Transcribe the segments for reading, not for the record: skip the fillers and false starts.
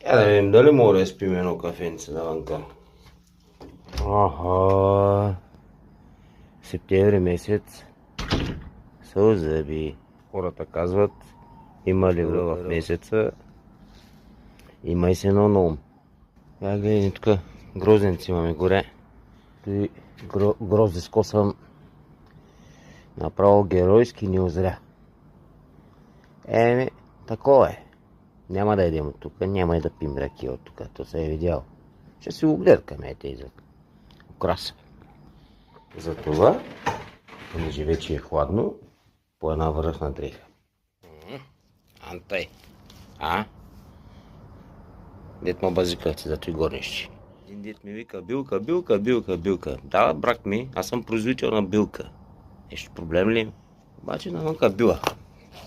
Я да видим дали мога да спим едно кафенце навънка. Септември месец. Сълзъби. Хората казват, има ли в месеца, има и се едно на ум. Я гледам тук, грозденци имаме горе. Той гроздеско съм направо геройски не озря. Такова е. Няма да идем от тук, няма и да пим ракия от тук, то се е видял. Ще си го гледкаме тези украса. Затова, понеже вече е хладно, по една връхна дреха. Антай, дет ма базикавци, да той горнище. Един дет ми вика билка. Да, брат ми, аз съм производител на билка. Нещо проблем ли? Обаче навънка била.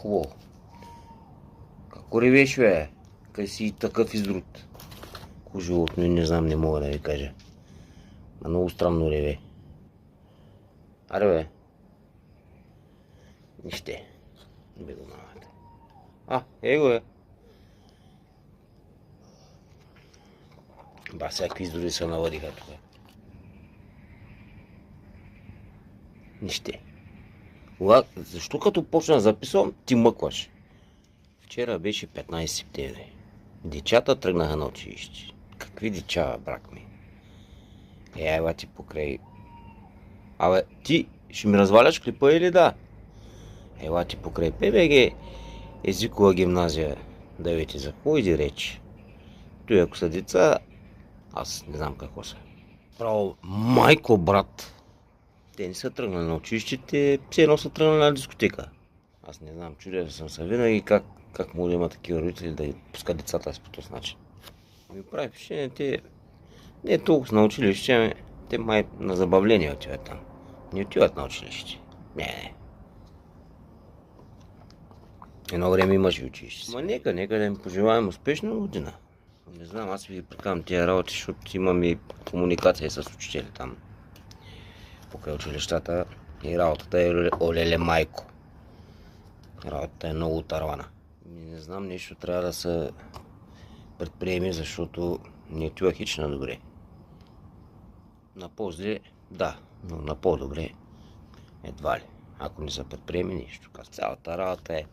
Хубаво. Какво ревеш, бе? Къй си такъв изрут? Ко животно, не знам, не мога да ви кажа. Много странно реве. Аре, бе. Нище. Бе го мамата. Его е. Всякакви издори се наводиха тук. Нище. Защо като почна да записвам, ти мъкваш? Вчера беше 15 септември. Дечата тръгнаха на училище. Какви деча, брак ми? Ева ти покрай. Абе, ти ще ми разваляш клипа или да? Ева ти покрай ПБГ езикова гимназия. Да ви ти за кой иди реч? Той ако са деца, аз не знам какво са. Право, майко, брат. Те не са тръгнали на училище, те все едно са тръгнали на дискотека. Аз не знам, чудя съм се винаги как може да има такива родители да пускат децата си по този начин. Ми прави впечатление, те не е толкова на училище, те май на забавление отиват там. Не отиват на училище. Не. Едно време имаше училище. Ма нека да им пожелаем успешна година. Не знам, аз ви прикам тия работи, защото имам и комуникация с учители там. Покрай училищата и работата е олеле майко. Работата е много отървана. Не знам, нещо трябва да се предприеме, защото не отива хич на добре. На по-зле, да, но на по-добре едва ли. Ако не се предприеме нищо. Цялата работа е